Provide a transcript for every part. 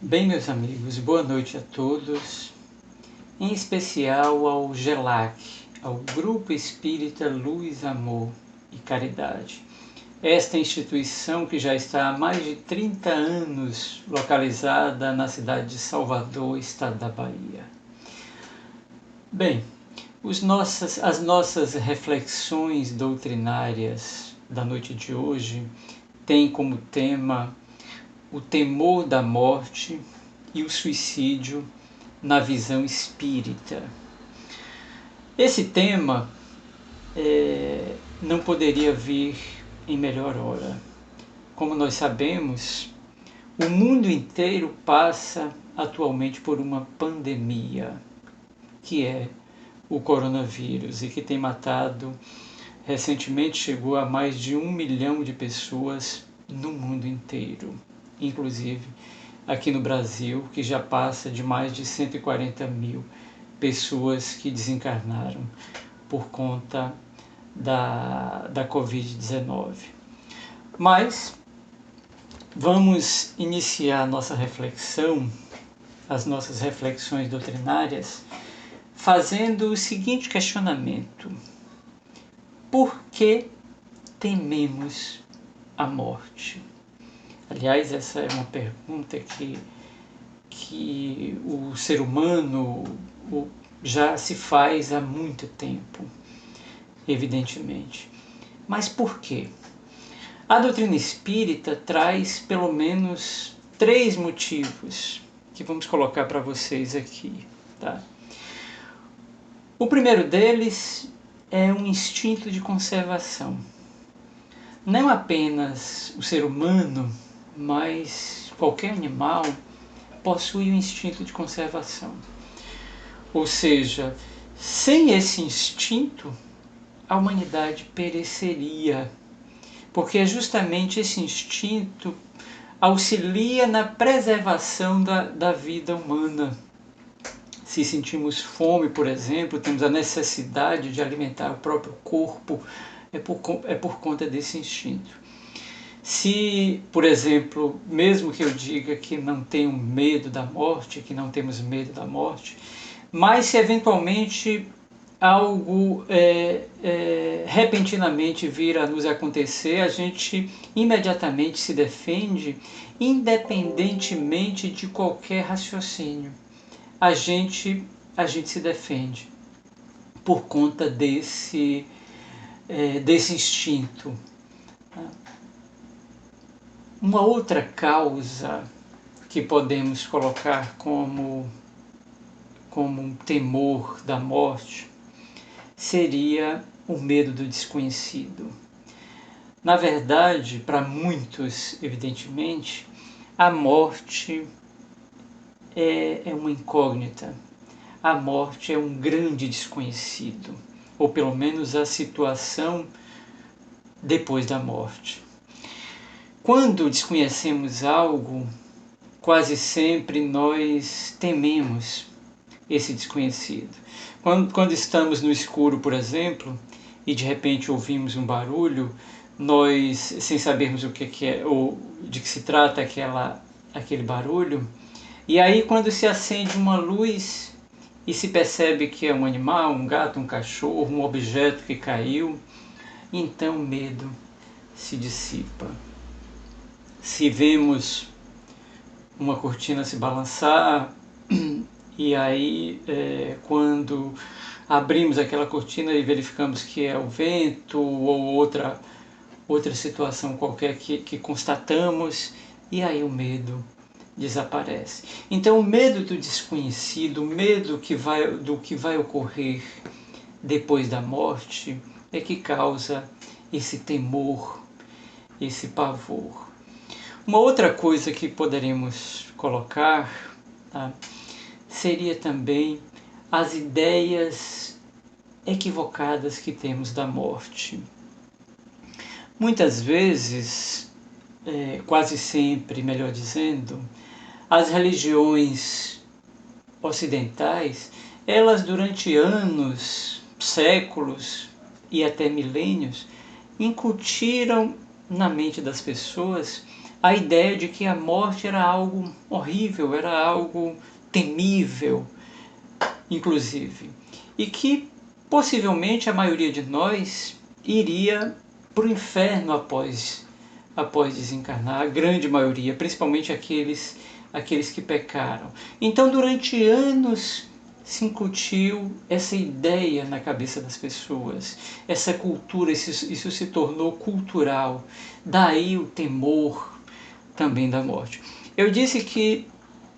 Bem, meus amigos, boa noite a todos, em especial ao GELAC, ao Grupo Espírita Luz, Amor e Caridade. Esta instituição que já está há mais de 30 anos localizada na cidade de Salvador, estado da Bahia. Bem, as nossas reflexões doutrinárias da noite de hoje têm como tema o temor da morte e o suicídio na visão espírita. Esse tema não poderia vir em melhor hora. Como nós sabemos, o mundo inteiro passa atualmente por uma pandemia, que é o coronavírus, e que tem matado, recentemente chegou a mais de 1 milhão de pessoas no mundo inteiro, inclusive aqui no Brasil, que já passa de mais de 140 mil pessoas que desencarnaram por conta da Covid-19. Mas vamos iniciar nossa reflexão, as nossas reflexões doutrinárias, fazendo o seguinte questionamento: por que tememos a morte? Aliás, essa é uma pergunta que o ser humano já se faz há muito tempo, evidentemente. Mas por quê? A doutrina espírita traz pelo menos 3 motivos que vamos colocar para vocês aqui, tá? O primeiro deles é um instinto de conservação. Não apenas o ser humano, mas qualquer animal possui um instinto de conservação. Ou seja, sem esse instinto, a humanidade pereceria, porque é justamente esse instinto auxilia na preservação da vida humana. Se sentimos fome, por exemplo, temos a necessidade de alimentar o próprio corpo, é por conta desse instinto. Se, por exemplo, mesmo que eu diga que não tenho medo da morte, que não temos medo da morte, mas se eventualmente algo repentinamente vir a nos acontecer, a gente imediatamente se defende, independentemente de qualquer raciocínio. A gente se defende por conta desse instinto. Uma outra causa que podemos colocar como um temor da morte seria o medo do desconhecido. Na verdade, para muitos, evidentemente, a morte é uma incógnita. A morte é um grande desconhecido, ou pelo menos a situação depois da morte. Quando desconhecemos algo, quase sempre nós tememos esse desconhecido. Quando estamos no escuro, por exemplo, e de repente ouvimos um barulho, nós, sem sabermos o que é ou de que se trata aquele barulho, e aí quando se acende uma luz e se percebe que é um animal, um gato, um cachorro, um objeto que caiu, então o medo se dissipa. Se vemos uma cortina se balançar, e aí quando abrimos aquela cortina e verificamos que é o vento ou outra situação qualquer que constatamos, e aí o medo desaparece. Então o medo do desconhecido, o medo do que vai ocorrer depois da morte é que causa esse temor, esse pavor. Uma outra coisa que poderíamos colocar, tá, seria também as ideias equivocadas que temos da morte. Muitas vezes, quase sempre, melhor dizendo, as religiões ocidentais, elas durante anos, séculos e até milênios, incutiram na mente das pessoas a ideia de que a morte era algo horrível, era algo temível, inclusive, e que possivelmente a maioria de nós iria para o inferno após desencarnar, a grande maioria, principalmente aqueles que pecaram. Então, durante anos se incutiu essa ideia na cabeça das pessoas, essa cultura, isso se tornou cultural, daí o temor também da morte. Eu disse que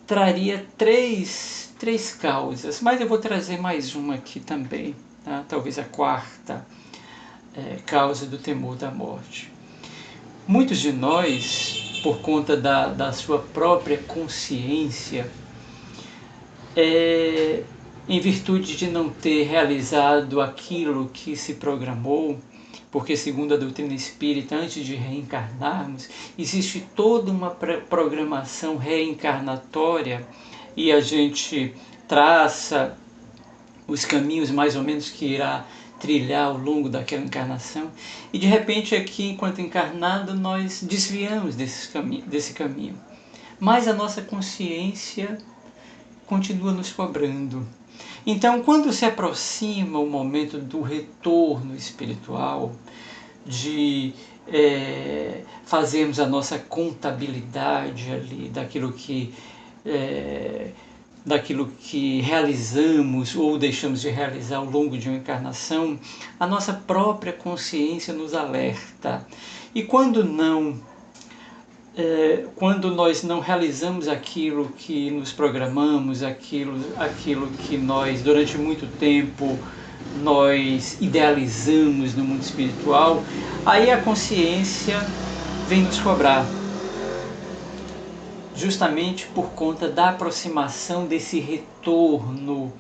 traria três causas, mas eu vou trazer mais uma aqui também, tá? Talvez a quarta causa do temor da morte. Muitos de nós, por conta da sua própria consciência, em virtude de não ter realizado aquilo que se programou, porque segundo a doutrina espírita, antes de reencarnarmos, existe toda uma programação reencarnatória e a gente traça os caminhos mais ou menos que irá trilhar ao longo daquela encarnação, e de repente aqui, enquanto encarnado, nós desviamos desse caminho. Mas a nossa consciência continua nos cobrando. Então, quando se aproxima o momento do retorno espiritual, de fazermos a nossa contabilidade ali daquilo que realizamos ou deixamos de realizar ao longo de uma encarnação, a nossa própria consciência nos alerta. E quando nós não realizamos aquilo que nos programamos, aquilo que nós, durante muito tempo, nós idealizamos no mundo espiritual, aí a consciência vem nos cobrar, justamente por conta da aproximação desse retorno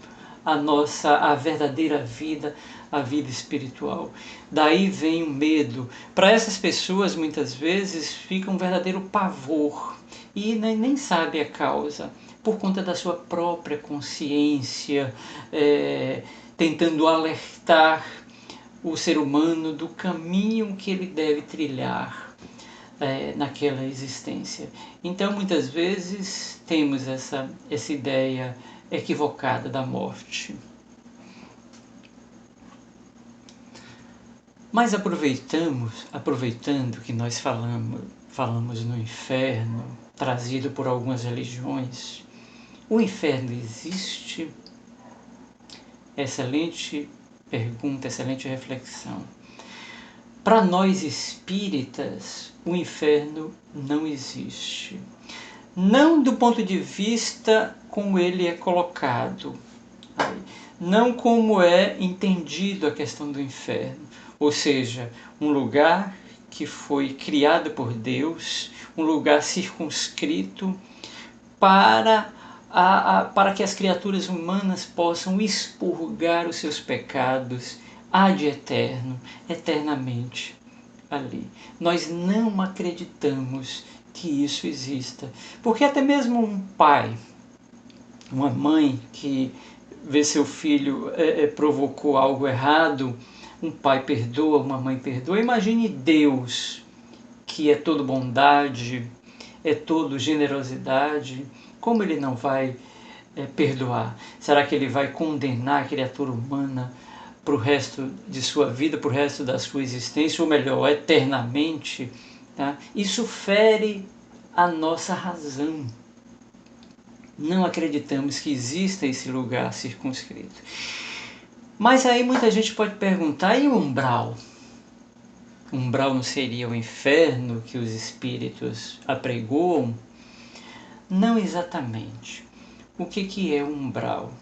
à verdadeira vida, a vida espiritual. Daí vem o medo. Para essas pessoas, muitas vezes, fica um verdadeiro pavor e nem sabe a causa, por conta da sua própria consciência, tentando alertar o ser humano do caminho que ele deve trilhar naquela existência. Então, muitas vezes, temos essa ideia equivocada da morte. Mas aproveitando que nós falamos no inferno, trazido por algumas religiões, o inferno existe? Excelente pergunta, excelente reflexão. Para nós espíritas, o inferno não existe. Não do ponto de vista como ele é colocado, não como é entendido a questão do inferno. Ou seja, um lugar que foi criado por Deus, um lugar circunscrito para que as criaturas humanas possam expurgar os seus pecados ad eterno, eternamente ali. Nós não acreditamos que isso exista, porque até mesmo um pai, uma mãe que vê seu filho provocou algo errado, um pai perdoa, uma mãe perdoa. Imagine Deus, que é todo bondade, é todo generosidade, como ele não vai perdoar? Será que ele vai condenar a criatura humana para o resto de sua vida, para o resto da sua existência, ou melhor, eternamente? Tá? Isso fere a nossa razão. Não acreditamos que exista esse lugar circunscrito. Mas aí muita gente pode perguntar, e o umbral? O umbral não seria o inferno que os espíritos apregoam? Não exatamente. O que é o umbral?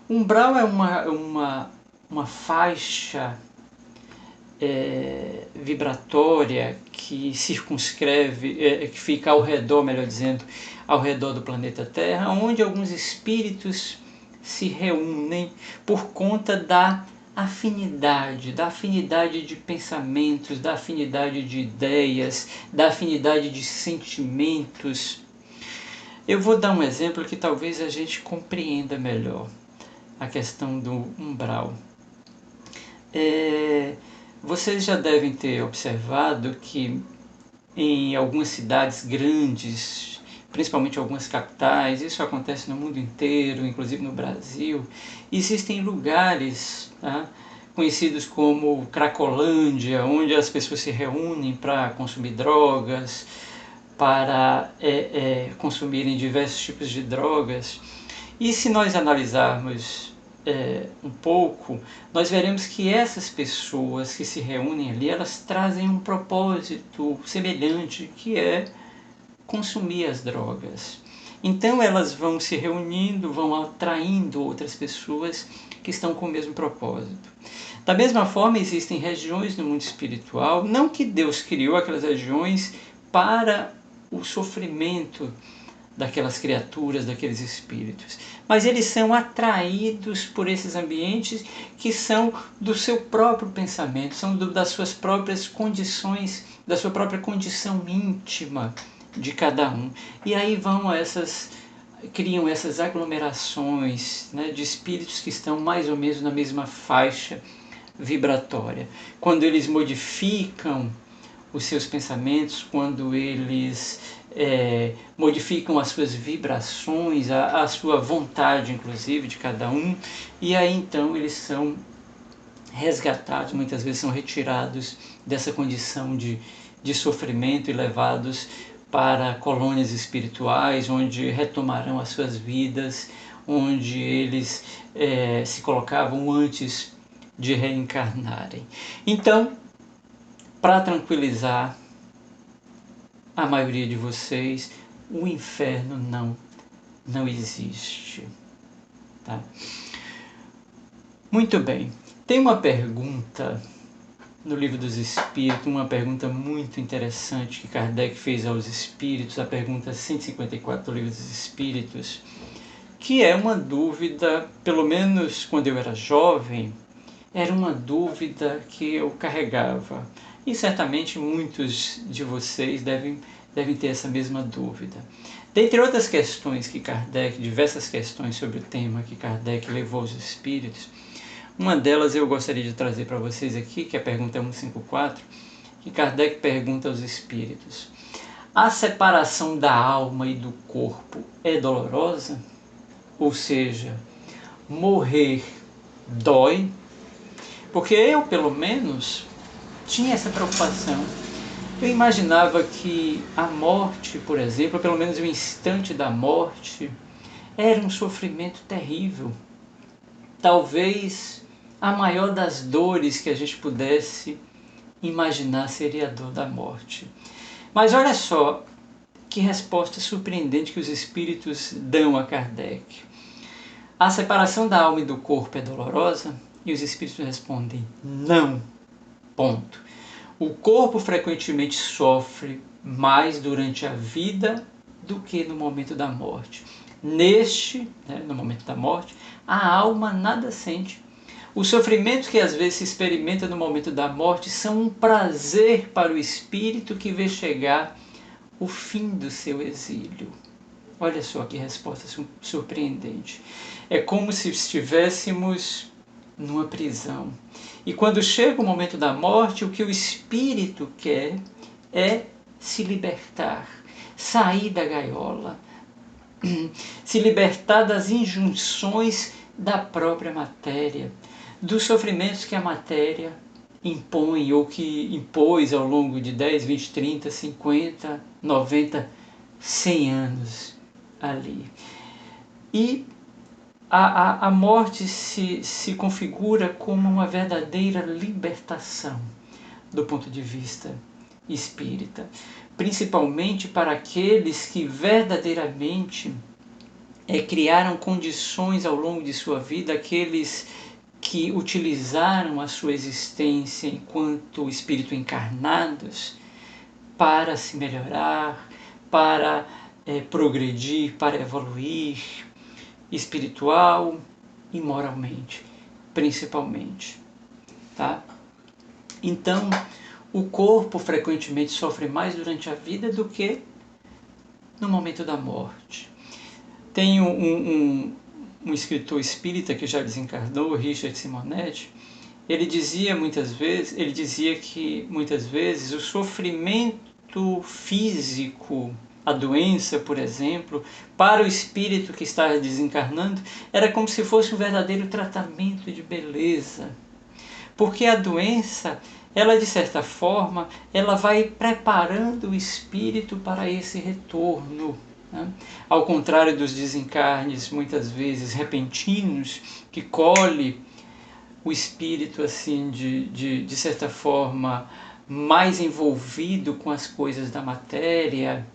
O umbral é uma faixa vibratória que circunscreve, que fica ao redor, melhor dizendo, ao redor do planeta Terra, onde alguns espíritos se reúnem por conta da afinidade de pensamentos, da afinidade de ideias, da afinidade de sentimentos. Eu vou dar um exemplo que talvez a gente compreenda melhor a questão do umbral. Vocês já devem ter observado que em algumas cidades grandes, principalmente algumas capitais, isso acontece no mundo inteiro, inclusive no Brasil. Existem lugares, tá, conhecidos como Cracolândia, onde as pessoas se reúnem para consumir drogas, para consumirem diversos tipos de drogas. E se nós analisarmos um pouco, nós veremos que essas pessoas que se reúnem ali, elas trazem um propósito semelhante, que é consumir as drogas. Então elas vão se reunindo, vão atraindo outras pessoas que estão com o mesmo propósito. Da mesma forma, existem regiões no mundo espiritual, não que Deus criou aquelas regiões para o sofrimento daquelas criaturas, daqueles espíritos, mas eles são atraídos por esses ambientes que são do seu próprio pensamento, são das suas próprias condições, da sua própria condição íntima de cada um. E aí criam essas aglomerações, né, de espíritos que estão mais ou menos na mesma faixa vibratória. Quando eles modificam os seus pensamentos, quando eles modificam as suas vibrações, a sua vontade, inclusive, de cada um, e aí então eles são resgatados, muitas vezes são retirados dessa condição de sofrimento e levados para colônias espirituais, onde retomarão as suas vidas, onde eles se colocavam antes de reencarnarem. Então, para tranquilizar a maioria de vocês, o inferno não existe. Tá? Muito bem. Tem uma pergunta no Livro dos Espíritos, uma pergunta muito interessante que Kardec fez aos Espíritos, a pergunta 154 do Livro dos Espíritos, que é uma dúvida, pelo menos quando eu era jovem, era uma dúvida que eu carregava. E certamente muitos de vocês devem ter essa mesma dúvida. Dentre outras questões que Kardec, diversas questões sobre o tema que Kardec levou aos espíritos, uma delas eu gostaria de trazer para vocês aqui, que é a pergunta 154, que Kardec pergunta aos espíritos: a separação da alma e do corpo é dolorosa? Ou seja, morrer dói? Porque eu, pelo menos, tinha essa preocupação. Eu imaginava que a morte, por exemplo, pelo menos o instante da morte, era um sofrimento terrível. Talvez a maior das dores que a gente pudesse imaginar seria a dor da morte. Mas olha só que resposta surpreendente que os espíritos dão a Kardec. A separação da alma e do corpo é dolorosa? E os espíritos respondem: não. Ponto. O corpo frequentemente sofre mais durante a vida do que no momento da morte. No momento da morte, a alma nada sente. Os sofrimentos que às vezes se experimenta no momento da morte são um prazer para o espírito que vê chegar o fim do seu exílio. Olha só que resposta surpreendente. É como se estivéssemos numa prisão. E quando chega o momento da morte, o que o espírito quer é se libertar, sair da gaiola, se libertar das injunções da própria matéria, dos sofrimentos que a matéria impõe ou que impôs ao longo de 10, 20, 30, 50, 90, 100 anos ali. E a morte se configura como uma verdadeira libertação do ponto de vista espírita, principalmente para aqueles que verdadeiramente criaram condições ao longo de sua vida, aqueles que utilizaram a sua existência enquanto espírito encarnados para se melhorar, para progredir, para evoluir, espiritual e moralmente, principalmente. Tá? Então, o corpo frequentemente sofre mais durante a vida do que no momento da morte. Tem um escritor espírita que já desencarnou, Richard Simonetti. Ele dizia que muitas vezes o sofrimento espírito físico, a doença, por exemplo, para o espírito que está desencarnando, era como se fosse um verdadeiro tratamento de beleza. Porque a doença, ela de certa forma, ela vai preparando o espírito para esse retorno, né? Ao contrário dos desencarnes, muitas vezes repentinos, que colhe o espírito assim de certa forma mais envolvido com as coisas da matéria,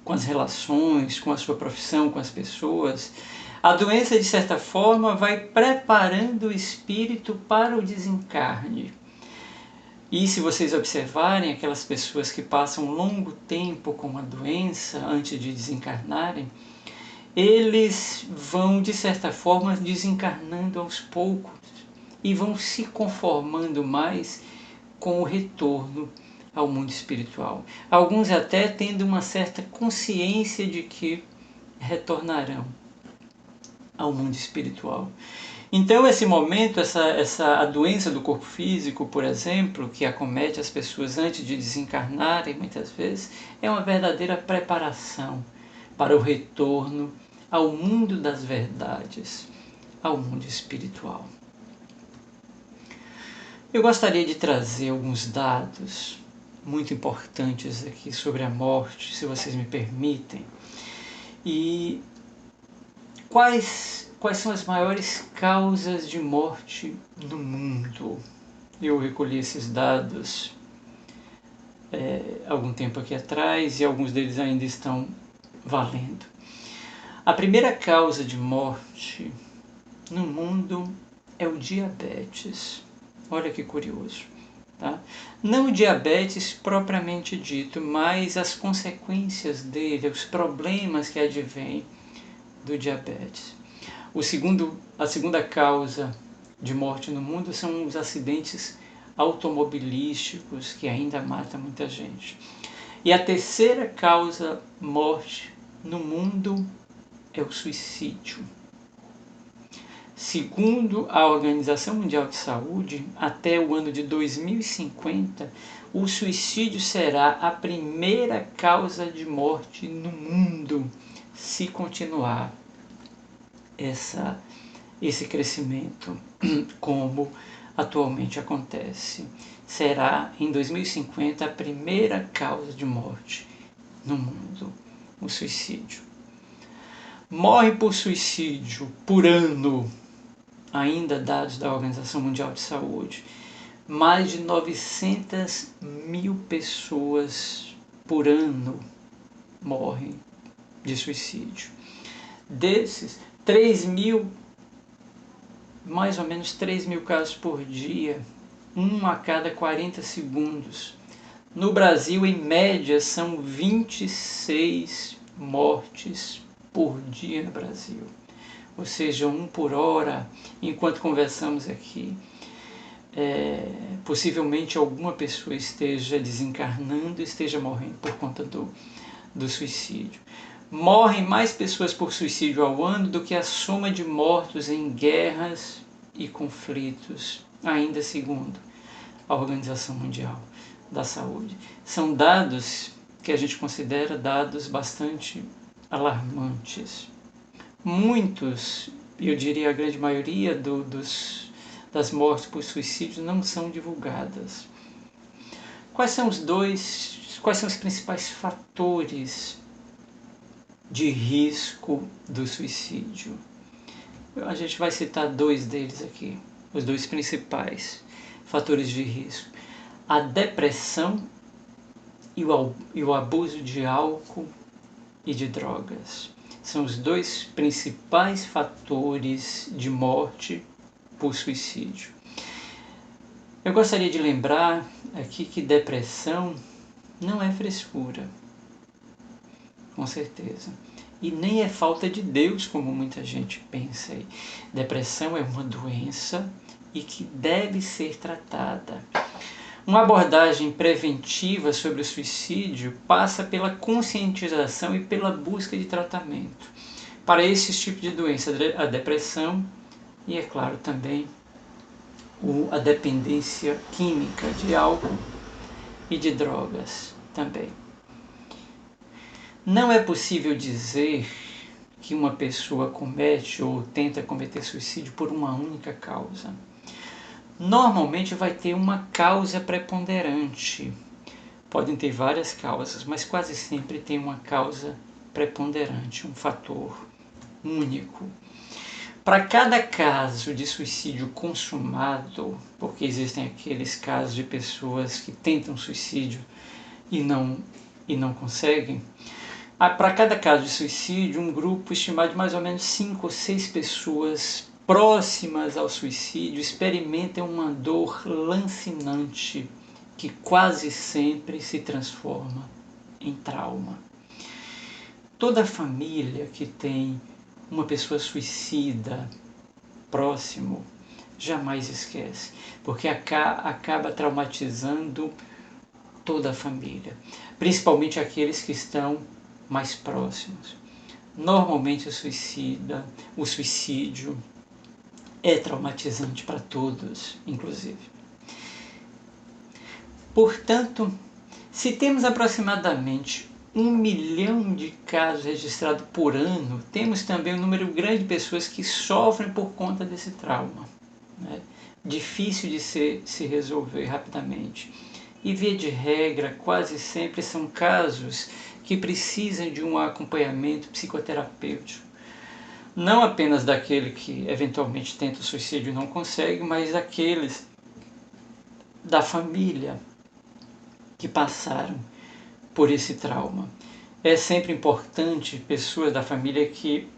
com as relações, com a sua profissão, com as pessoas. A doença, de certa forma, vai preparando o espírito para o desencarne. E se vocês observarem aquelas pessoas que passam um longo tempo com a doença antes de desencarnarem, eles vão, de certa forma, desencarnando aos poucos e vão se conformando mais com o retorno ao mundo espiritual. Alguns até tendo uma certa consciência de que retornarão ao mundo espiritual. Então esse momento, a doença do corpo físico, por exemplo, que acomete as pessoas antes de desencarnarem, muitas vezes, é uma verdadeira preparação para o retorno ao mundo das verdades, ao mundo espiritual. Eu gostaria de trazer alguns dados muito importantes aqui sobre a morte, se vocês me permitem. E quais são as maiores causas de morte no mundo? Eu recolhi esses dados algum tempo aqui atrás e alguns deles ainda estão valendo. A primeira causa de morte no mundo é o diabetes. Olha que curioso. Tá? Não o diabetes propriamente dito, mas as consequências dele, os problemas que advêm do diabetes. A segunda causa de morte no mundo são os acidentes automobilísticos, que ainda matam muita gente. E a terceira causa de morte no mundo é o suicídio. Segundo a Organização Mundial de Saúde, até o ano de 2050, o suicídio será a primeira causa de morte no mundo, se continuar esse crescimento como atualmente acontece. Será em 2050 a primeira causa de morte no mundo, o suicídio. Morre por suicídio por ano, ainda dados da Organização Mundial de Saúde, mais de 900 mil pessoas por ano morrem de suicídio. Desses, mais ou menos 3 mil casos por dia, um a cada 40 segundos. No Brasil, em média, são 26 mortes por dia no Brasil. Ou seja, 1 por hora, enquanto conversamos aqui. Possivelmente alguma pessoa esteja desencarnando, esteja morrendo por conta do suicídio. Morrem mais pessoas por suicídio ao ano do que a soma de mortos em guerras e conflitos, ainda segundo a Organização Mundial da Saúde. São dados que a gente considera dados bastante alarmantes. Muitos, eu diria a grande maioria das mortes por suicídio não são divulgadas. Quais são os principais fatores de risco do suicídio? A gente vai citar 2 deles aqui, os 2 principais fatores de risco: a depressão e o abuso de álcool e de drogas. São os 2 principais fatores de morte por suicídio. Eu gostaria de lembrar aqui que depressão não é frescura, com certeza. E nem é falta de Deus, como muita gente pensa aí. Depressão é uma doença e que deve ser tratada. Uma abordagem preventiva sobre o suicídio passa pela conscientização e pela busca de tratamento para esses tipos de doença, a depressão e, é claro, também a dependência química de álcool e de drogas. também. Não é possível dizer que uma pessoa comete ou tenta cometer suicídio por uma única causa. Normalmente vai ter uma causa preponderante. Podem ter várias causas, mas quase sempre tem uma causa preponderante, um fator único. Para cada caso de suicídio consumado, porque existem aqueles casos de pessoas que tentam suicídio e não conseguem, para cada caso de suicídio, um grupo estimado de mais ou menos 5 ou 6 pessoas próximas ao suicídio experimentam uma dor lancinante que quase sempre se transforma em trauma. Toda família que tem uma pessoa suicida próximo jamais esquece, porque acaba traumatizando toda a família, principalmente aqueles que estão mais próximos. Normalmente o suicídio é traumatizante para todos, inclusive. Portanto, se temos aproximadamente 1 milhão de casos registrados por ano, temos também um número grande de pessoas que sofrem por conta desse trauma, né? Difícil de se resolver rapidamente. E via de regra, quase sempre são casos que precisam de um acompanhamento psicoterapêutico. Não apenas daquele que eventualmente tenta o suicídio e não consegue, mas daqueles da família que passaram por esse trauma. É sempre importante pessoas da família que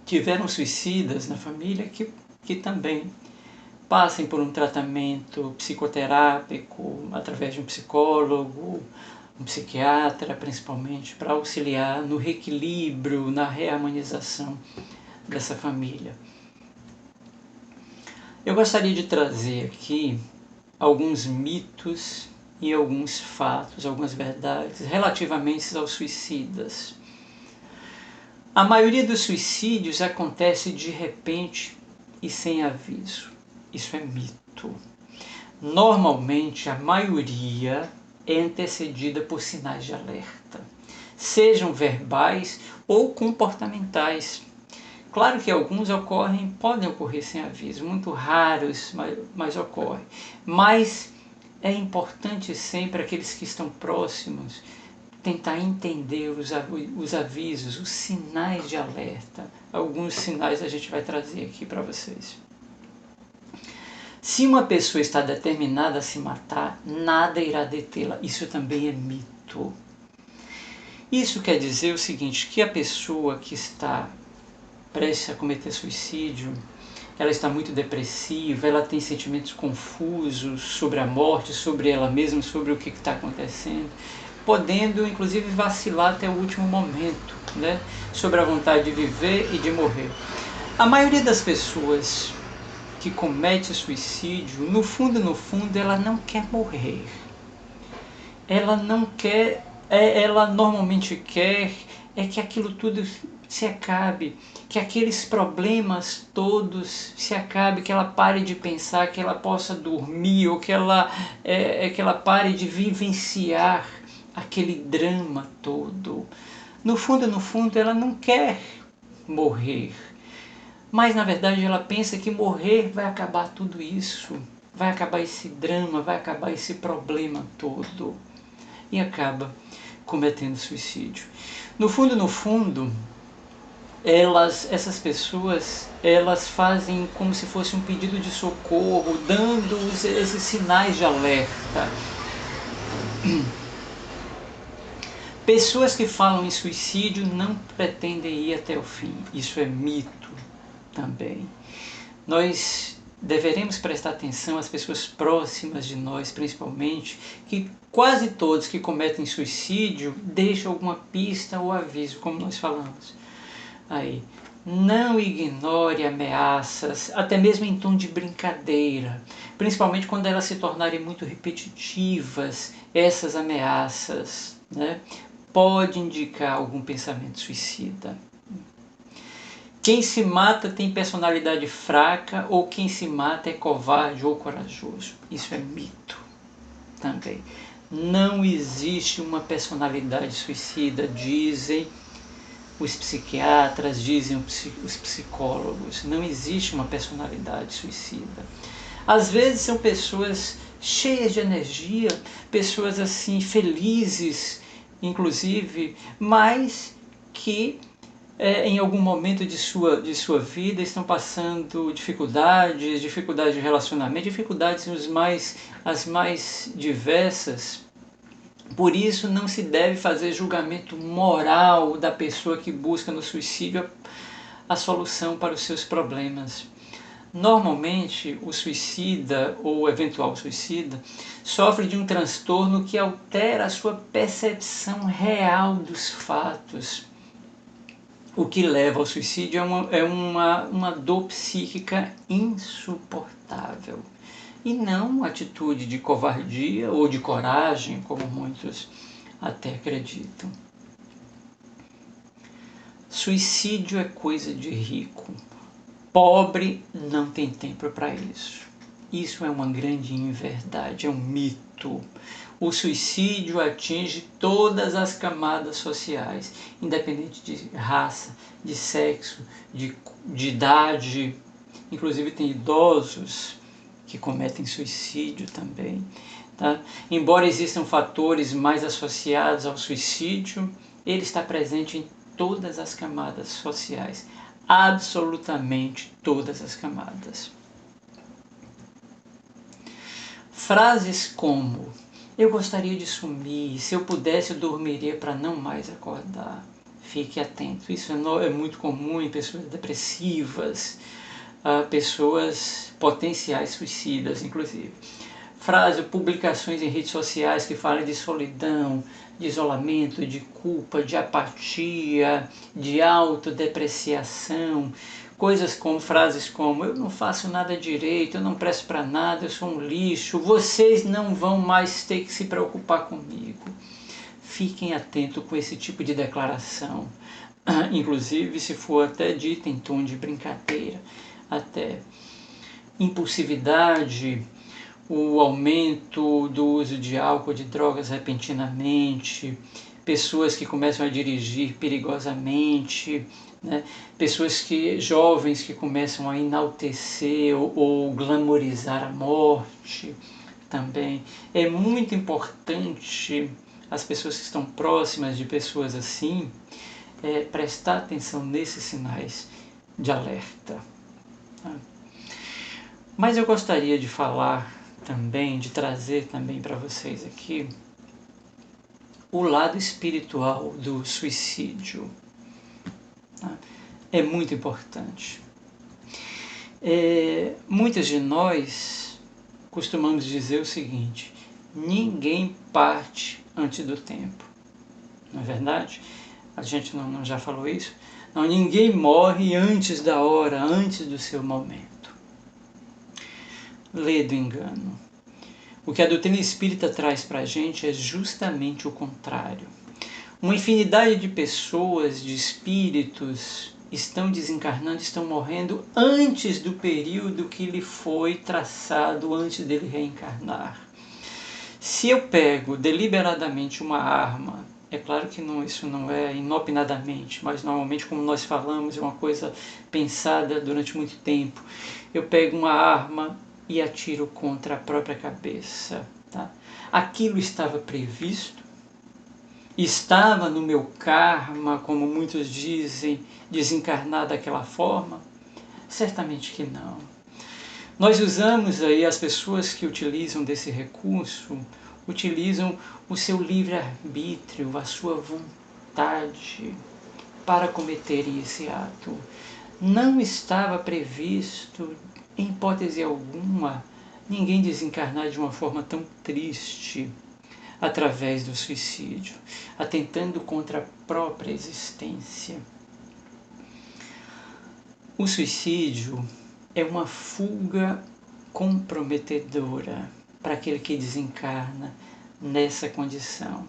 tiveram suicidas na família que também passem por um tratamento psicoterápico através de um psicólogo, um psiquiatra, principalmente, para auxiliar no reequilíbrio, na reharmonização dessa família. Eu gostaria de trazer aqui alguns mitos e alguns fatos, algumas verdades relativamente aos suicidas. A maioria dos suicídios acontece de repente e sem aviso. Isso é mito. Normalmente, a maioria é antecedida por sinais de alerta, sejam verbais ou comportamentais. Claro que alguns podem ocorrer sem aviso, muito raros, mas ocorrem. Mas é importante sempre aqueles que estão próximos tentar entender os avisos, os sinais de alerta. Alguns sinais a gente vai trazer aqui para vocês. Se uma pessoa está determinada a se matar, nada irá detê-la. Isso também é mito. Isso quer dizer o seguinte, que a pessoa que está prestes a cometer suicídio, ela está muito depressiva, ela tem sentimentos confusos sobre a morte, sobre ela mesma, sobre o que está acontecendo, podendo inclusive vacilar até o último momento, né? Sobre a vontade de viver e de morrer. A maioria das pessoas que comete suicídio, no fundo, ela não quer morrer. Ela não quer, ela normalmente quer que aquilo tudo se acabe, que aqueles problemas todos se acabem, que ela pare de pensar, que ela possa dormir, ou que ela pare de vivenciar aquele drama todo. No fundo, ela não quer morrer. Mas, na verdade, ela pensa que morrer vai acabar tudo isso, vai acabar esse drama, vai acabar esse problema todo. E acaba cometendo suicídio. No fundo, essas pessoas, elas fazem como se fosse um pedido de socorro, dando esses sinais de alerta. Pessoas que falam em suicídio não pretendem ir até o fim. Isso é mito também. Nós deveremos prestar atenção às pessoas próximas de nós, principalmente, que quase todos que cometem suicídio deixam alguma pista ou aviso, como nós falamos aí. Não ignore ameaças, até mesmo em tom de brincadeira, principalmente quando elas se tornarem muito repetitivas. Essas ameaças, né, pode indicar algum pensamento suicida. Quem se mata tem personalidade fraca, ou quem se mata é covarde ou corajoso. Isso é mito também. Não existe uma personalidade suicida, dizem os psiquiatras, dizem os psicólogos. Não existe uma personalidade suicida. Às vezes são pessoas cheias de energia, pessoas assim felizes, inclusive, mas que em algum momento de sua vida estão passando dificuldades de relacionamento, dificuldades as mais diversas. Por isso não se deve fazer julgamento moral da pessoa que busca no suicídio a solução para os seus problemas. Normalmente, o suicida ou o eventual suicida sofre de um transtorno que altera a sua percepção real dos fatos. O que leva ao suicídio é uma dor psíquica insuportável. E não uma atitude de covardia ou de coragem, como muitos até acreditam. Suicídio é coisa de rico. Pobre não tem tempo para isso. Isso é uma grande inverdade, é um mito. O suicídio atinge todas as camadas sociais, independente de raça, de sexo, de idade. Inclusive tem idosos que cometem suicídio também. Tá? Embora existam fatores mais associados ao suicídio, ele está presente em todas as camadas sociais. Absolutamente todas as camadas. Frases como: eu gostaria de sumir, se eu pudesse eu dormiria para não mais acordar. Fique atento, isso é muito comum em pessoas depressivas, pessoas potenciais suicidas, inclusive. Frases, publicações em redes sociais que falam de solidão, de isolamento, de culpa, de apatia, de autodepreciação, frases como: eu não faço nada direito, eu não presto para nada, eu sou um lixo, vocês não vão mais ter que se preocupar comigo. Fiquem atentos com esse tipo de declaração, inclusive se for até dita em tom de brincadeira, até impulsividade, o aumento do uso de álcool, de drogas repentinamente, pessoas que começam a dirigir perigosamente, né? Jovens que começam a enaltecer ou glamorizar a morte também. É muito importante as pessoas que estão próximas de pessoas assim prestar atenção nesses sinais de alerta. Tá? Mas eu gostaria de falar também, de trazer também para vocês aqui o lado espiritual do suicídio. Tá? É muito importante. Muitos de nós costumamos dizer o seguinte: ninguém parte antes do tempo. Não é verdade? A gente não já falou isso? Não, ninguém morre antes da hora, antes do seu momento. Lê do engano. O que a doutrina espírita traz para a gente é justamente o contrário. Uma infinidade de pessoas, de espíritos, estão desencarnando, estão morrendo antes do período que lhe foi traçado antes dele reencarnar. Se eu pego deliberadamente uma arma, é claro que isso não é inopinadamente, mas normalmente, como nós falamos, é uma coisa pensada durante muito tempo. Eu pego uma arma e atiro contra a própria cabeça. Tá? Aquilo estava previsto? Estava no meu karma, como muitos dizem, desencarnar daquela forma? Certamente que não. Nós usamos aí, as pessoas que utilizam desse recurso, utilizam o seu livre-arbítrio, a sua vontade para cometerem esse ato. Não estava previsto, em hipótese alguma, ninguém desencarnar de uma forma tão triste através do suicídio, atentando contra a própria existência. O suicídio é uma fuga comprometedora para aquele que desencarna nessa condição,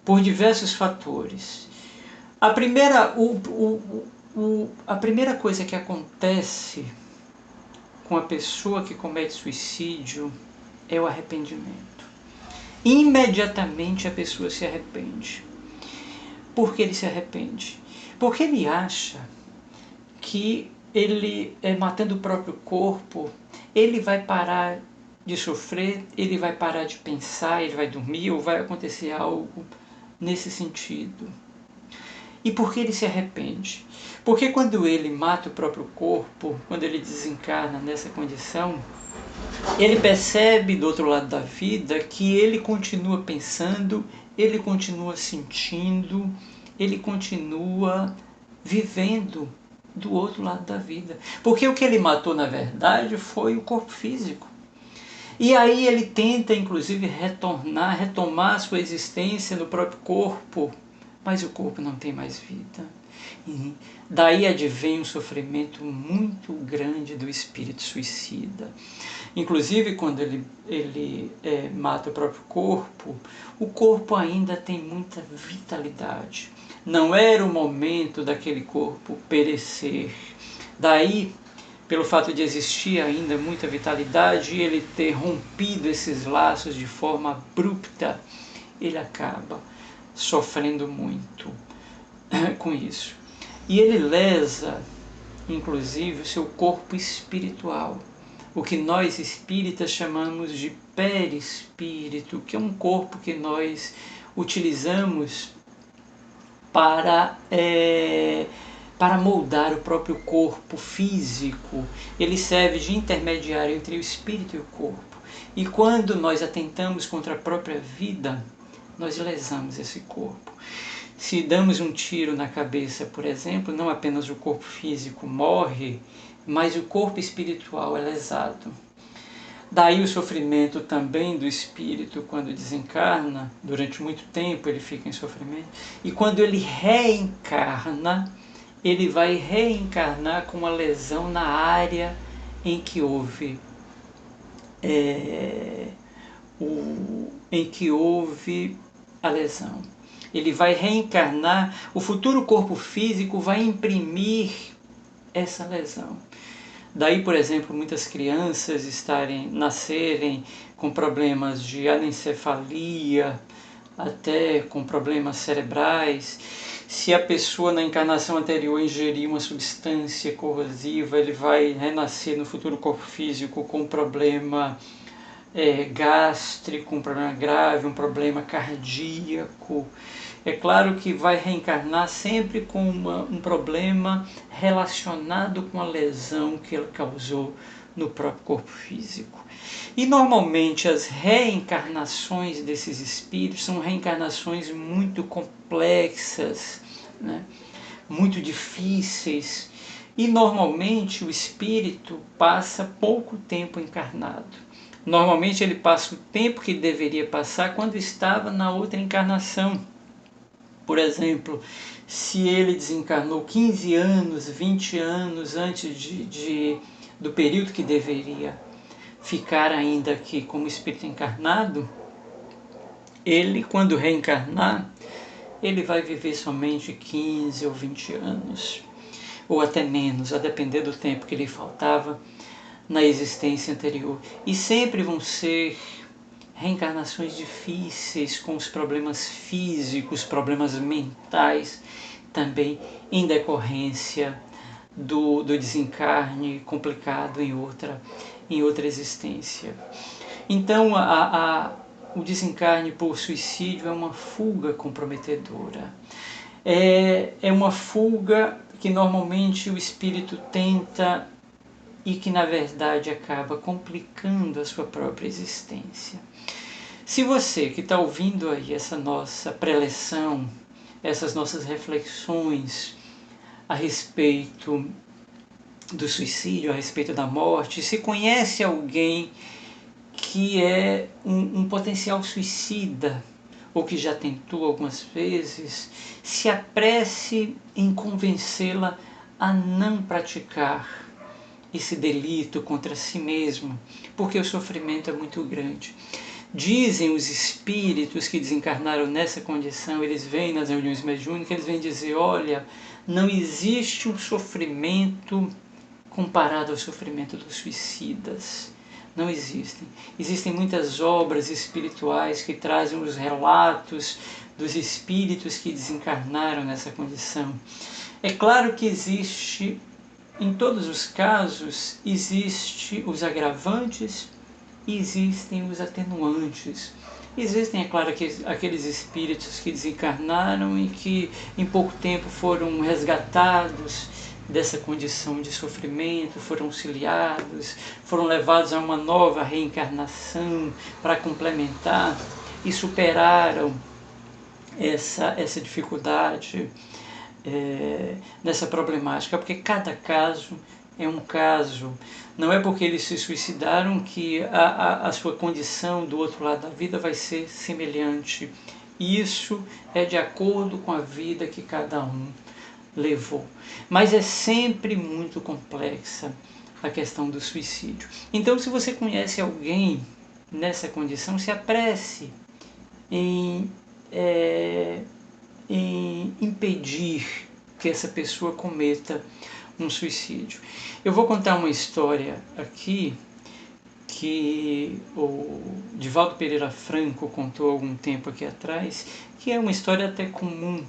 por diversos fatores. A primeira coisa que acontece com a pessoa que comete suicídio é o arrependimento. imediatamente a pessoa se arrepende. Por que ele se arrepende? Porque ele acha que ele, matando o próprio corpo, ele vai parar de sofrer, ele vai parar de pensar, ele vai dormir ou vai acontecer algo nesse sentido. E por que ele se arrepende? Porque quando ele mata o próprio corpo, quando ele desencarna nessa condição, ele percebe do outro lado da vida que ele continua pensando, ele continua sentindo, ele continua vivendo do outro lado da vida. Porque o que ele matou, na verdade, foi o corpo físico. E aí ele tenta, inclusive, retomar sua existência no próprio corpo, mas o corpo não tem mais vida. E daí advém um sofrimento muito grande do espírito suicida. Inclusive, quando ele mata o próprio corpo, o corpo ainda tem muita vitalidade. Não era o momento daquele corpo perecer. Daí, pelo fato de existir ainda muita vitalidade, ele ter rompido esses laços de forma abrupta, ele acaba sofrendo muito com isso. E ele lesa, inclusive, o seu corpo espiritual, o que nós espíritas chamamos de perispírito, que é um corpo que nós utilizamos para moldar o próprio corpo físico. Ele serve de intermediário entre o espírito e o corpo. E quando nós atentamos contra a própria vida, nós lesamos esse corpo. Se damos um tiro na cabeça, por exemplo, não apenas o corpo físico morre, mas o corpo espiritual é lesado. Daí o sofrimento também do espírito quando desencarna, durante muito tempo ele fica em sofrimento, e quando ele reencarna, ele vai reencarnar com uma lesão na área em que houve a lesão. Ele vai reencarnar, o futuro corpo físico vai imprimir essa lesão. Daí, por exemplo, muitas crianças nascerem com problemas de anencefalia, até com problemas cerebrais. Se a pessoa na encarnação anterior ingerir uma substância corrosiva, ele vai renascer no futuro corpo físico com um problema gástrico, um problema grave, um problema cardíaco. É claro que vai reencarnar sempre com um problema relacionado com a lesão que ele causou no próprio corpo físico. E normalmente as reencarnações desses espíritos são reencarnações muito complexas, né? Muito difíceis. E normalmente o espírito passa pouco tempo encarnado. Normalmente ele passa o tempo que deveria passar quando estava na outra encarnação. Por exemplo, se ele desencarnou 15 anos, 20 anos antes do período que deveria ficar ainda aqui como espírito encarnado, ele, quando reencarnar, ele vai viver somente 15 ou 20 anos, ou até menos, a depender do tempo que lhe faltava na existência anterior. E sempre vão ser reencarnações difíceis, com os problemas físicos, problemas mentais, também em decorrência do desencarne complicado em outra existência. Então, o desencarne por suicídio é uma fuga comprometedora. É uma fuga que normalmente o espírito tenta e que, na verdade, acaba complicando a sua própria existência. Se você que está ouvindo aí essa nossa preleção, essas nossas reflexões a respeito do suicídio, a respeito da morte, se conhece alguém que é um potencial suicida, ou que já tentou algumas vezes, se apresse em convencê-la a não praticar esse delito contra si mesmo, porque o sofrimento é muito grande. Dizem os espíritos que desencarnaram nessa condição, eles vêm nas reuniões mediúnicas, eles vêm dizer, olha, não existe um sofrimento comparado ao sofrimento dos suicidas. Não existem. Existem muitas obras espirituais que trazem os relatos dos espíritos que desencarnaram nessa condição. É claro que existe, em todos os casos, existem os agravantes e existem os atenuantes. Existem, é claro, aqueles espíritos que desencarnaram e que em pouco tempo foram resgatados dessa condição de sofrimento, foram auxiliados, foram levados a uma nova reencarnação para complementar e superaram essa dificuldade, nessa problemática, porque cada caso é um caso. Não é porque eles se suicidaram que a sua condição do outro lado da vida vai ser semelhante. Isso é de acordo com a vida que cada um levou. Mas é sempre muito complexa a questão do suicídio. Então, se você conhece alguém nessa condição, se apresse em impedir que essa pessoa cometa um suicídio. Eu vou contar uma história aqui que o Divaldo Pereira Franco contou há algum tempo aqui atrás, que é uma história até comum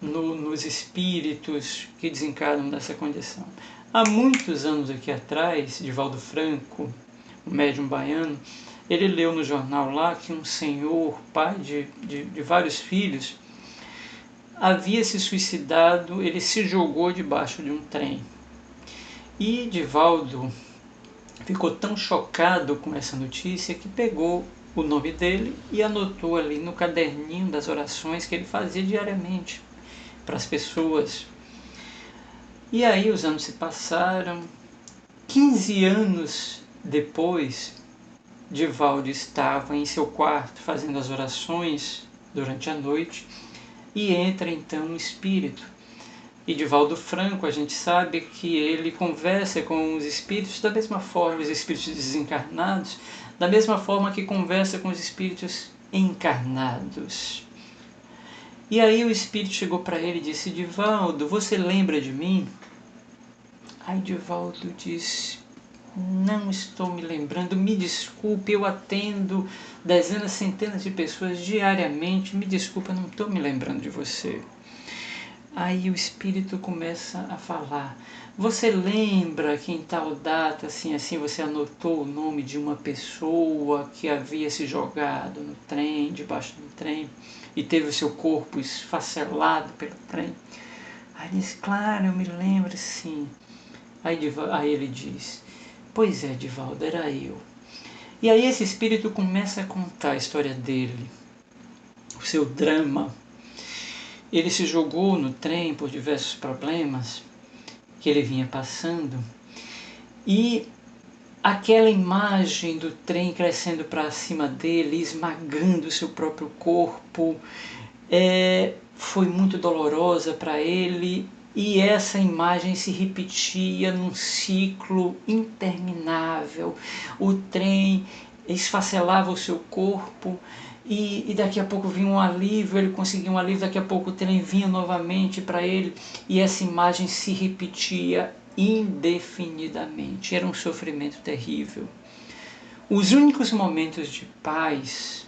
nos espíritos que desencarnam nessa condição. Há muitos anos aqui atrás, Divaldo Franco, o médium baiano, ele leu no jornal lá que um senhor, pai de vários filhos, havia se suicidado, ele se jogou debaixo de um trem. E Divaldo ficou tão chocado com essa notícia que pegou o nome dele e anotou ali no caderninho das orações que ele fazia diariamente para as pessoas. E aí os anos se passaram. 15 anos depois, Divaldo estava em seu quarto fazendo as orações durante a noite e entra então um espírito. E Divaldo Franco, a gente sabe que ele conversa com os espíritos da mesma forma, os espíritos desencarnados, da mesma forma que conversa com os espíritos encarnados. E aí o espírito chegou para ele e disse: Divaldo, você lembra de mim? Aí Divaldo disse: não estou me lembrando, me desculpe, eu atendo dezenas, centenas de pessoas diariamente, me desculpe, eu não estou me lembrando de você. Aí o espírito começa a falar: você lembra que em tal data, assim, você anotou o nome de uma pessoa que havia se jogado no trem, debaixo do trem, e teve o seu corpo esfacelado pelo trem? Aí diz: claro, eu me lembro, sim. Aí ele diz: pois é, Divaldo, era eu. E aí esse espírito começa a contar a história dele, o seu drama. Ele se jogou no trem por diversos problemas que ele vinha passando, e aquela imagem do trem crescendo para cima dele, esmagando o seu próprio corpo, foi muito dolorosa para ele, e essa imagem se repetia num ciclo interminável. O trem esfacelava o seu corpo, e daqui a pouco vinha um alívio, ele conseguia um alívio, daqui a pouco o trem vinha novamente para ele, e essa imagem se repetia indefinidamente. Era um sofrimento terrível. Os únicos momentos de paz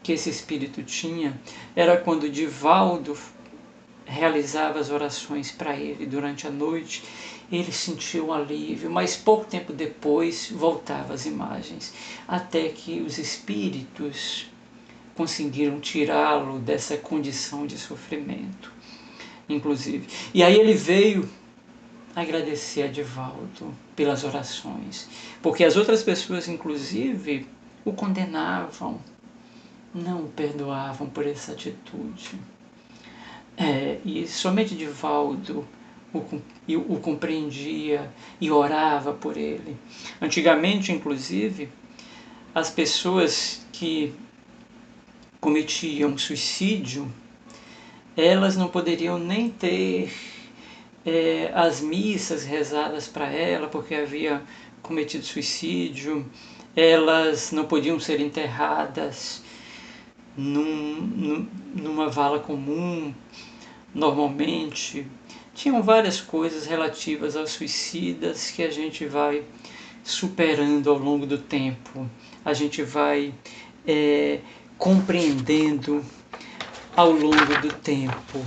que esse espírito tinha era quando Divaldo realizava as orações para ele durante a noite. Ele sentiu um alívio, mas pouco tempo depois voltavam as imagens, até que os espíritos conseguiram tirá-lo dessa condição de sofrimento, inclusive. E aí ele veio agradecer a Divaldo pelas orações, porque as outras pessoas, inclusive, o condenavam, não o perdoavam por essa atitude. E somente Divaldo o compreendia e orava por ele. Antigamente, inclusive, as pessoas que cometiam suicídio, elas não poderiam nem ter as missas rezadas para ela, porque havia cometido suicídio. Elas não podiam ser enterradas numa vala comum, normalmente. Tinham várias coisas relativas aos suicidas que a gente vai superando ao longo do tempo, a gente vai compreendendo ao longo do tempo.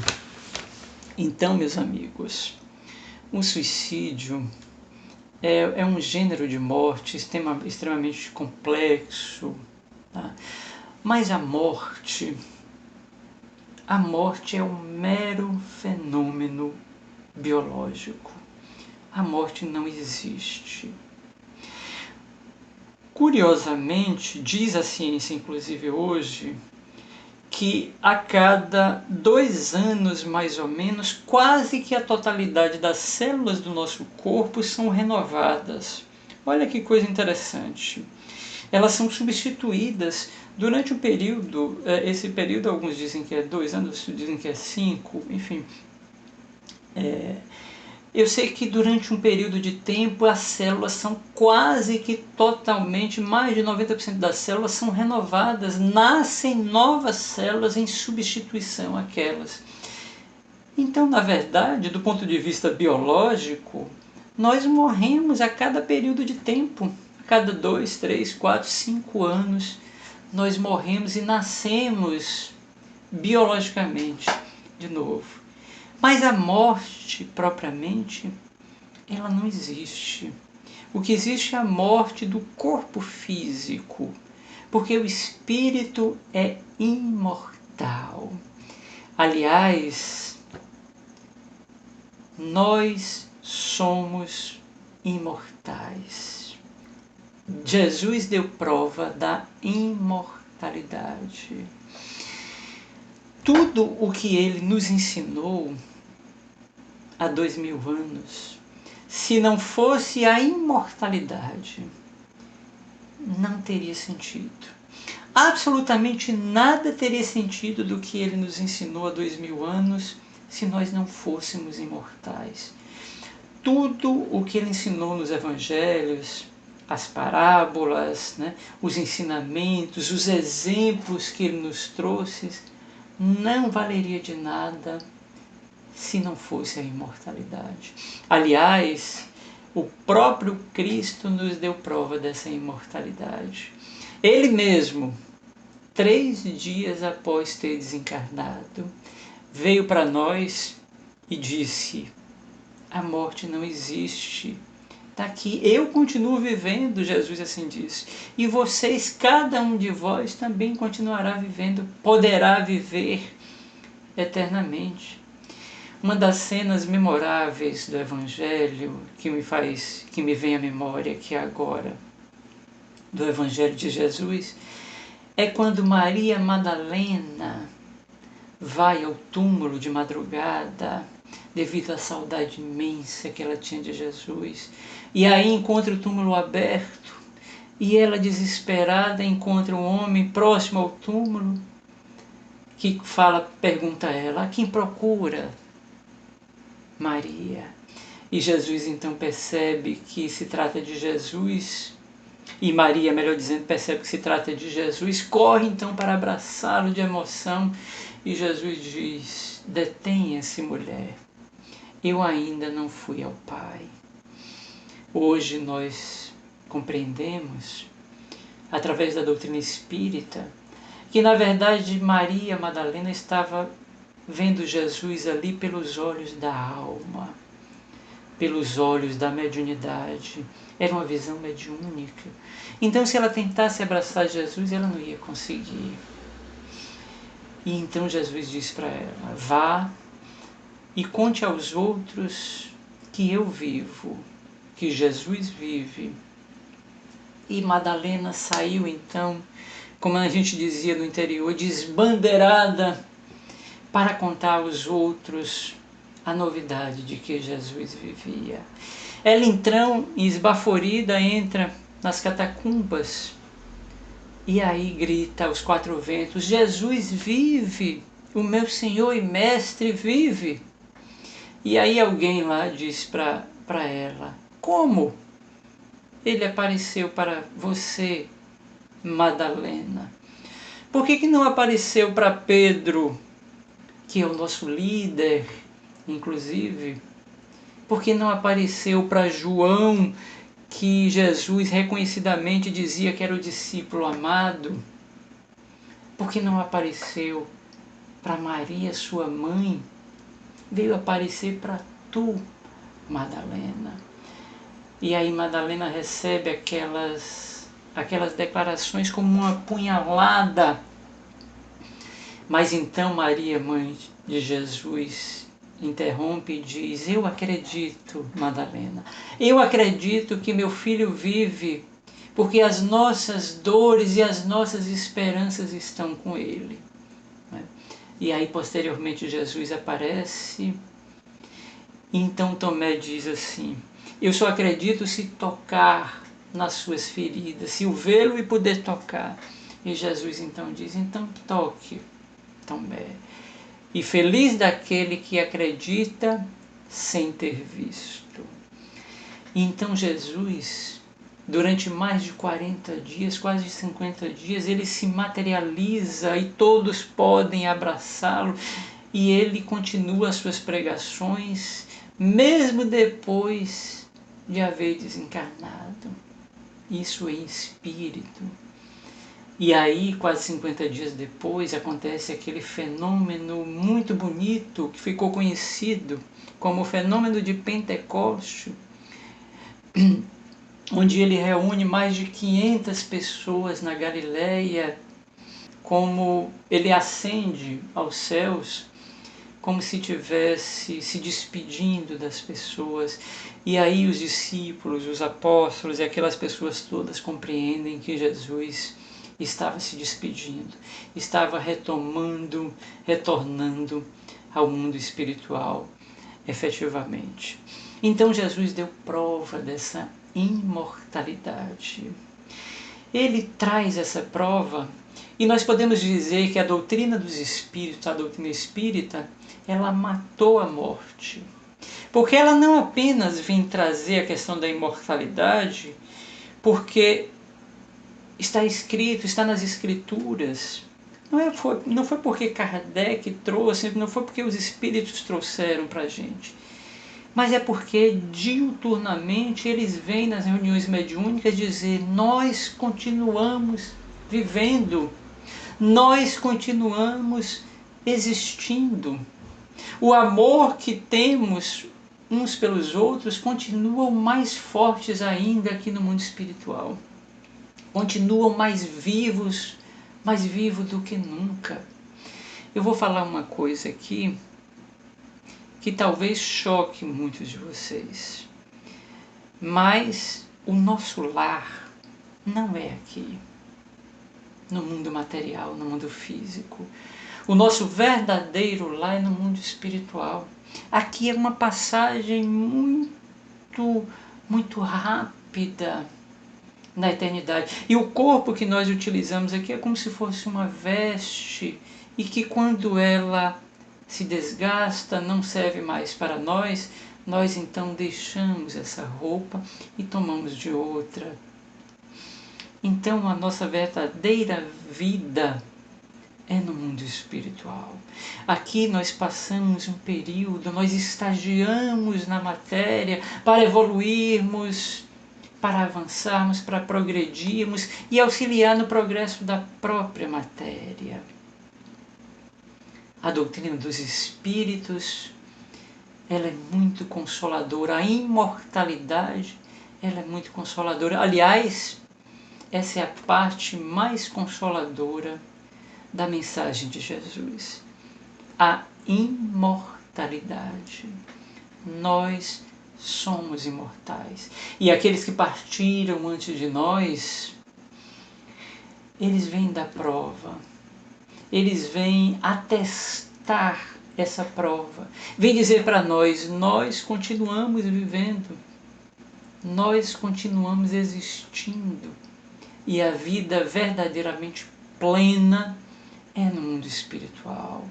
Então, meus amigos, o suicídio é um gênero de morte extremamente complexo, tá? Mas a morte é um mero fenômeno biológico. A morte não existe. Curiosamente, diz a ciência, inclusive hoje, que a cada 2 anos, mais ou menos, quase que a totalidade das células do nosso corpo são renovadas. Olha que coisa interessante. Elas são substituídas durante um período, esse período alguns dizem que é 2 anos, outros dizem que é 5, enfim. Eu sei que durante um período de tempo as células são quase que totalmente, mais de 90% das células são renovadas, nascem novas células em substituição àquelas. Então, na verdade, do ponto de vista biológico, nós morremos a cada período de tempo, a cada 2, 3, 4, 5 anos, nós morremos e nascemos biologicamente de novo. Mas a morte, propriamente, ela não existe. O que existe é a morte do corpo físico, porque o espírito é imortal. Aliás, nós somos imortais. Jesus deu prova da imortalidade. Tudo o que ele nos ensinou há 2000 anos, se não fosse a imortalidade, não teria sentido. Absolutamente nada teria sentido do que ele nos ensinou há 2000 anos se nós não fôssemos imortais. Tudo o que ele ensinou nos evangelhos, as parábolas, né, os ensinamentos, os exemplos que ele nos trouxe, não valeria de nada se não fosse a imortalidade. Aliás, o próprio Cristo nos deu prova dessa imortalidade. Ele mesmo, 3 dias após ter desencarnado, veio para nós e disse: a morte não existe. Está aqui, eu continuo vivendo, Jesus assim disse. E vocês, cada um de vós, também continuará vivendo, poderá viver eternamente. Uma das cenas memoráveis do Evangelho que me vem à memória aqui agora, do Evangelho de Jesus, é quando Maria Madalena vai ao túmulo de madrugada, devido à saudade imensa que ela tinha de Jesus, e aí encontra o túmulo aberto, e ela, desesperada, encontra um homem próximo ao túmulo, que pergunta a ela: a quem procura? Maria. E Jesus então percebe que se trata de Jesus, e Maria, melhor dizendo, percebe que se trata de Jesus, corre então para abraçá-lo de emoção, e Jesus diz: detenha-se, mulher, eu ainda não fui ao Pai. Hoje nós compreendemos, através da doutrina espírita, que na verdade Maria Madalena estava vendo Jesus ali pelos olhos da alma, pelos olhos da mediunidade. Era uma visão mediúnica. Então, se ela tentasse abraçar Jesus, ela não ia conseguir. E então Jesus disse para ela: vá e conte aos outros que eu vivo, que Jesus vive. E Madalena saiu então, como a gente dizia no interior, desbandeirada, para contar aos outros a novidade de que Jesus vivia. Ela então, esbaforida, entra nas catacumbas e aí grita aos 4 ventos: Jesus vive, o meu Senhor e Mestre vive. E aí alguém lá diz para ela: como? Ele apareceu para você, Madalena. Por que não apareceu para Pedro, que é o nosso líder, inclusive? Por que não apareceu para João, que Jesus reconhecidamente dizia que era o discípulo amado, porque não apareceu para Maria, sua mãe, veio aparecer para tu, Madalena. E aí Madalena recebe aquelas declarações como uma punhalada. Mas então Maria, mãe de Jesus, interrompe e diz: eu acredito, Madalena, eu acredito que meu filho vive, porque as nossas dores e as nossas esperanças estão com ele. E aí posteriormente Jesus aparece, e então Tomé diz assim: eu só acredito se tocar nas suas feridas, se o vê-lo e poder tocar. E Jesus então diz: então toque, Tomé. E feliz daquele que acredita sem ter visto. Então Jesus, durante mais de 40 dias, quase 50 dias, ele se materializa e todos podem abraçá-lo, e ele continua as suas pregações, mesmo depois de haver desencarnado. Isso em espírito. E aí, quase 50 dias depois, acontece aquele fenômeno muito bonito que ficou conhecido como o fenômeno de Pentecostes, onde ele reúne mais de 500 pessoas na Galileia, como ele ascende aos céus, como se estivesse se despedindo das pessoas. E aí os discípulos, os apóstolos e aquelas pessoas todas compreendem que Jesus estava se despedindo, estava retornando ao mundo espiritual, efetivamente. Então Jesus deu prova dessa imortalidade. Ele traz essa prova, e nós podemos dizer que a doutrina dos espíritos, a doutrina espírita, ela matou a morte. Porque ela não apenas vem trazer a questão da imortalidade, porque está escrito, está nas escrituras. Não foi porque Kardec trouxe, não foi porque os espíritos trouxeram para a gente, mas é porque diuturnamente eles vêm nas reuniões mediúnicas dizer: nós continuamos vivendo, nós continuamos existindo. O amor que temos uns pelos outros continuam mais fortes ainda aqui no mundo espiritual. Continuam mais vivos do que nunca. Eu vou falar uma coisa aqui que talvez choque muitos de vocês, mas o nosso lar não é aqui, no mundo material, no mundo físico. O nosso verdadeiro lar é no mundo espiritual. Aqui é uma passagem muito rápida na eternidade. E o corpo que nós utilizamos aqui é como se fosse uma veste, e que quando ela se desgasta, não serve mais para nós, nós então deixamos essa roupa e tomamos de outra. Então a nossa verdadeira vida é no mundo espiritual. Aqui nós passamos um período, nós estagiamos na matéria para evoluirmos, para avançarmos, para progredirmos e auxiliar no progresso da própria matéria. A doutrina dos espíritos, ela é muito consoladora. A imortalidade, ela é muito consoladora. Aliás, essa é a parte mais consoladora da mensagem de Jesus. A imortalidade. Nós somos imortais. E aqueles que partiram antes de nós, eles vêm da prova. Eles vêm atestar essa prova. Vêm dizer para nós: nós continuamos vivendo. Nós continuamos existindo. E a vida verdadeiramente plena é no mundo espiritual.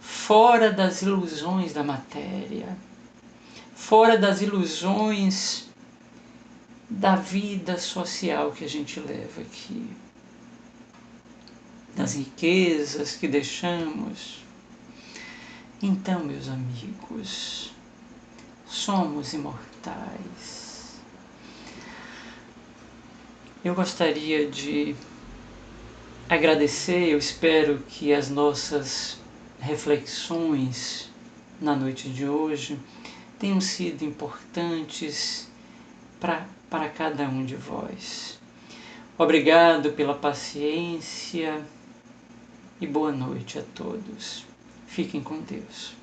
Fora das ilusões da matéria. Fora das ilusões da vida social que a gente leva aqui, das riquezas que deixamos. Então, meus amigos, somos imortais. Eu gostaria de agradecer, eu espero que as nossas reflexões na noite de hoje tenham sido importantes para cada um de vós. Obrigado pela paciência e boa noite a todos. Fiquem com Deus.